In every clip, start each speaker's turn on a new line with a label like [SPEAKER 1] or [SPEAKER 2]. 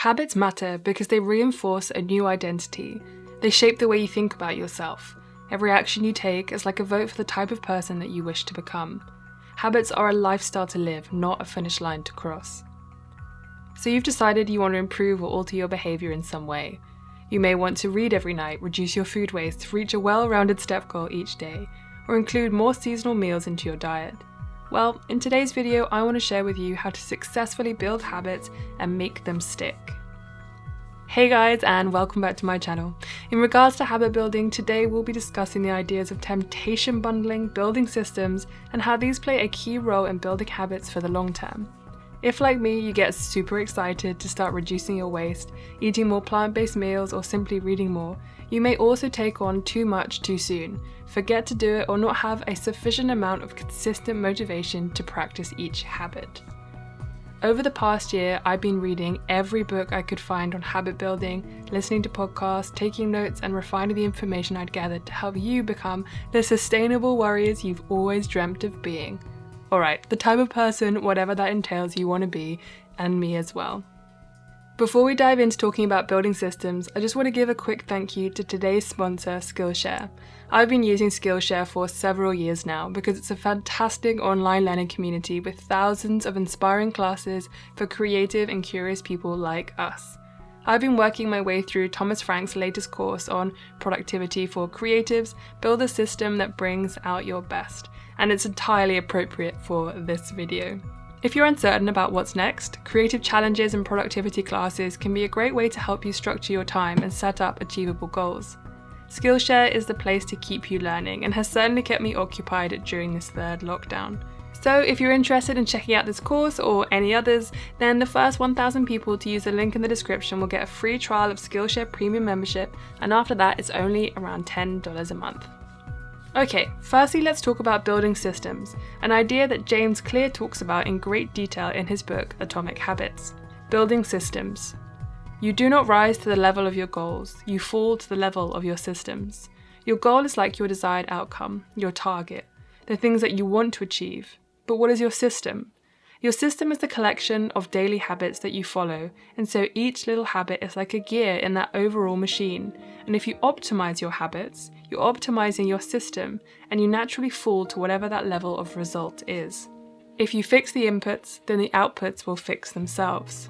[SPEAKER 1] Habits matter because they reinforce a new identity. They shape the way you think about yourself. Every action you take is like a vote for the type of person that you wish to become. Habits are a lifestyle to live, not a finish line to cross. So you've decided you want to improve or alter your behavior in some way. You may want to read every night, reduce your food waste, reach a well-rounded step goal each day, or include more seasonal meals into your diet. Well, in today's video, I want to share with you how to successfully build habits and make them stick. Hey guys, and welcome back to my channel. In regards to habit building, today we'll be discussing the ideas of temptation bundling, building systems, and how these play a key role in building habits for the long term. If, like me, you get super excited to start reducing your waste, eating more plant-based meals, or simply reading more, you may also take on too much too soon, forget to do it, or not have a sufficient amount of consistent motivation to practice each habit. Over the past year, I've been reading every book I could find on habit building, listening to podcasts, taking notes, and refining the information I'd gathered to help you become the sustainable warriors you've always dreamt of being. Alright, the type of person, whatever that entails, you want to be, and me as well. Before we dive into talking about building systems, I just want to give a quick thank you to today's sponsor, Skillshare. I've been using Skillshare for several years now because it's a fantastic online learning community with thousands of inspiring classes for creative and curious people like us. I've been working my way through Thomas Frank's latest course on productivity for creatives, build a system that brings out your best, and it's entirely appropriate for this video. If you're uncertain about what's next, creative challenges and productivity classes can be a great way to help you structure your time and set up achievable goals. Skillshare is the place to keep you learning and has certainly kept me occupied during this third lockdown. So if you're interested in checking out this course or any others, then the first 1,000 people to use the link in the description will get a free trial of Skillshare Premium membership, and after that it's only around $10 a month. Okay, firstly let's talk about building systems, an idea that James Clear talks about in great detail in his book Atomic Habits. Building systems. You do not rise to the level of your goals, you fall to the level of your systems. Your goal is like your desired outcome, your target, the things that you want to achieve. But what is your system? Your system is the collection of daily habits that you follow, and so each little habit is like a gear in that overall machine. And if you optimize your habits, you're optimizing your system, and you naturally fall to whatever that level of result is. If you fix the inputs, then the outputs will fix themselves.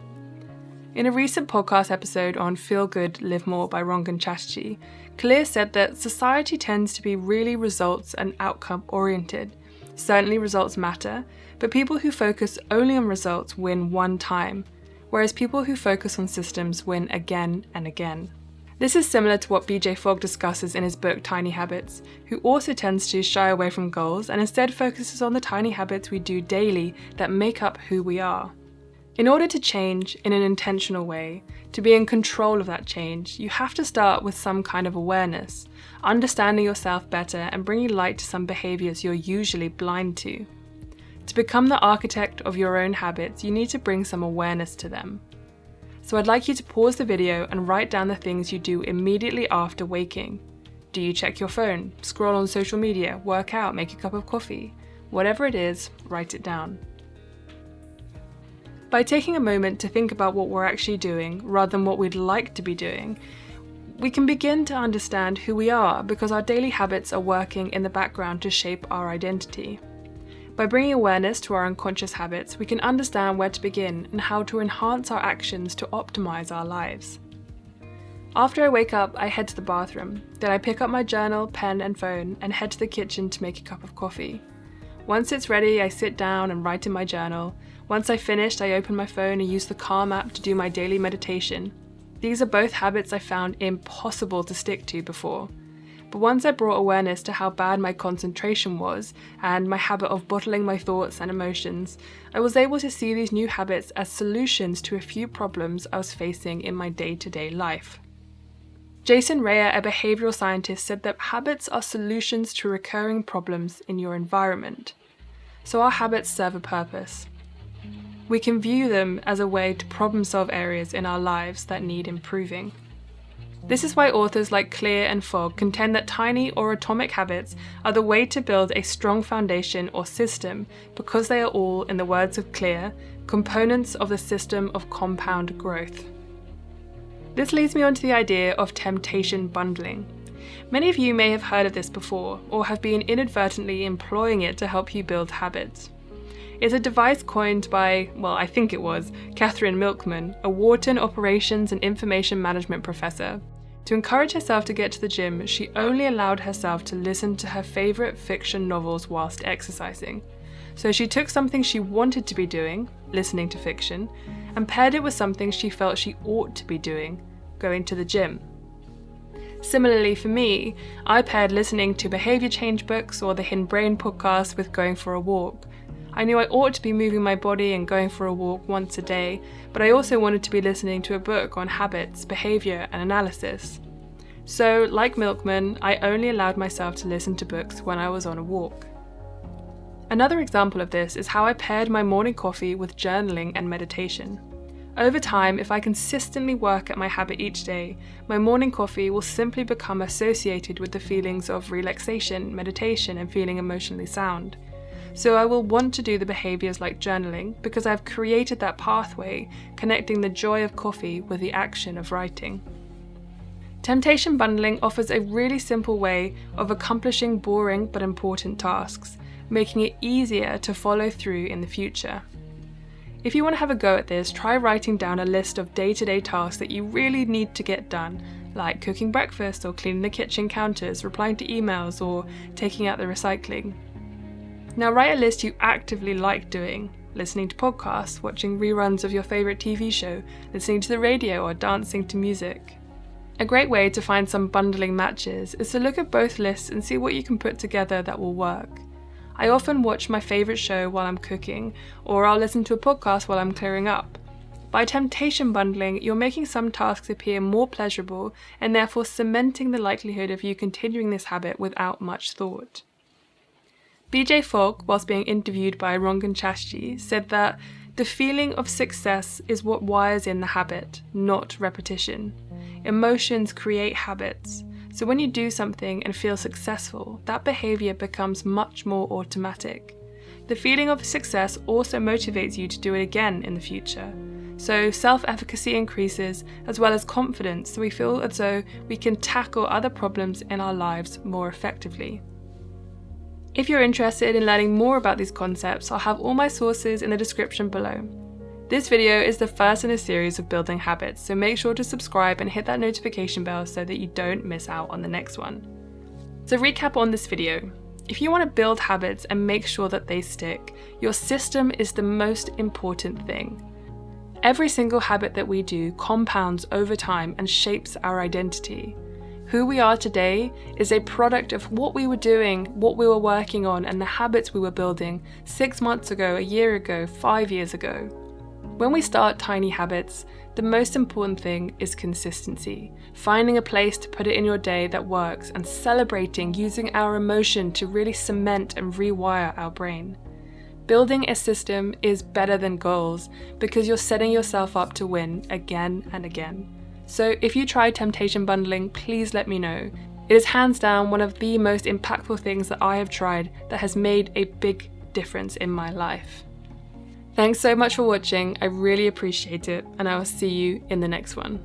[SPEAKER 1] In a recent podcast episode on Feel Good, Live More by Rangan Chatterjee, Clear said that society tends to be really results and outcome oriented. Certainly results matter, but people who focus only on results win one time, whereas people who focus on systems win again and again. This is similar to what Fogg discusses in his book Tiny Habits, who also tends to shy away from goals and instead focuses on the tiny habits we do daily that make up who we are. In order to change in an intentional way, to be in control of that change, you have to start with some kind of awareness, understanding yourself better and bringing light to some behaviors you're usually blind to. To become the architect of your own habits, you need to bring some awareness to them. So I'd like you to pause the video and write down the things you do immediately after waking. Do you check your phone, scroll on social media, work out, make a cup of coffee? Whatever it is, write it down. By taking a moment to think about what we're actually doing rather than what we'd like to be doing, we can begin to understand who we are because our daily habits are working in the background to shape our identity. By bringing awareness to our unconscious habits, we can understand where to begin and how to enhance our actions to optimize our lives. After I wake up, I head to the bathroom. Then I pick up my journal, pen, and phone and head to the kitchen to make a cup of coffee. Once it's ready, I sit down and write in my journal. Once I've finished, I open my phone and use the Calm app to do my daily meditation. These are both habits I found impossible to stick to before. But once I brought awareness to how bad my concentration was and my habit of bottling my thoughts and emotions, I was able to see these new habits as solutions to a few problems I was facing in my day-to-day life. Jason Reyer, a behavioral scientist, said that habits are solutions to recurring problems in your environment. So our habits serve a purpose. We can view them as a way to problem-solve areas in our lives that need improving. This is why authors like Clear and Fogg contend that tiny or atomic habits are the way to build a strong foundation or system because they are all, in the words of Clear, components of the system of compound growth. This leads me on to the idea of temptation bundling. Many of you may have heard of this before, or have been inadvertently employing it to help you build habits. It's a device coined by, well, I think it was, Catherine Milkman, a Wharton Operations and Information Management professor. To encourage herself to get to the gym, she only allowed herself to listen to her favourite fiction novels whilst exercising. So she took something she wanted to be doing, listening to fiction, and paired it with something she felt she ought to be doing, going to the gym. Similarly for me, I paired listening to behaviour change books or the Hidden Brain podcast with going for a walk. I knew I ought to be moving my body and going for a walk once a day, but I also wanted to be listening to a book on habits, behaviour and analysis. So, like Milkman, I only allowed myself to listen to books when I was on a walk. Another example of this is how I paired my morning coffee with journaling and meditation. Over time, if I consistently work at my habit each day, my morning coffee will simply become associated with the feelings of relaxation, meditation, and feeling emotionally sound. So I will want to do the behaviours like journaling because I've created that pathway connecting the joy of coffee with the action of writing. Temptation bundling offers a really simple way of accomplishing boring but important tasks, making it easier to follow through in the future. If you want to have a go at this, try writing down a list of day-to-day tasks that you really need to get done, like cooking breakfast or cleaning the kitchen counters, replying to emails, or taking out the recycling. Now write a list you actively like doing, listening to podcasts, watching reruns of your favourite TV show, listening to the radio, or dancing to music. A great way to find some bundling matches is to look at both lists and see what you can put together that will work. I often watch my favourite show while I'm cooking, or I'll listen to a podcast while I'm clearing up. By temptation bundling, you're making some tasks appear more pleasurable and therefore cementing the likelihood of you continuing this habit without much thought. BJ Fogg, whilst being interviewed by Rangan Chatterjee, said that the feeling of success is what wires in the habit, not repetition. Emotions create habits. So when you do something and feel successful, that behaviour becomes much more automatic. The feeling of success also motivates you to do it again in the future. So self-efficacy increases as well as confidence, so we feel as though we can tackle other problems in our lives more effectively. If you're interested in learning more about these concepts, I'll have all my sources in the description below. This video is the first in a series of building habits, so make sure to subscribe and hit that notification bell so that you don't miss out on the next one. So recap on this video. If you want to build habits and make sure that they stick, your system is the most important thing. Every single habit that we do compounds over time and shapes our identity. Who we are today is a product of what we were doing, what we were working on, and the habits we were building 6 months ago, a year ago, 5 years ago. When we start tiny habits, the most important thing is consistency, finding a place to put it in your day that works, and celebrating using our emotion to really cement and rewire our brain. Building a system is better than goals because you're setting yourself up to win again and again. So if you try temptation bundling, please let me know. It is hands down one of the most impactful things that I have tried that has made a big difference in my life. Thanks so much for watching, I really appreciate it, and I will see you in the next one.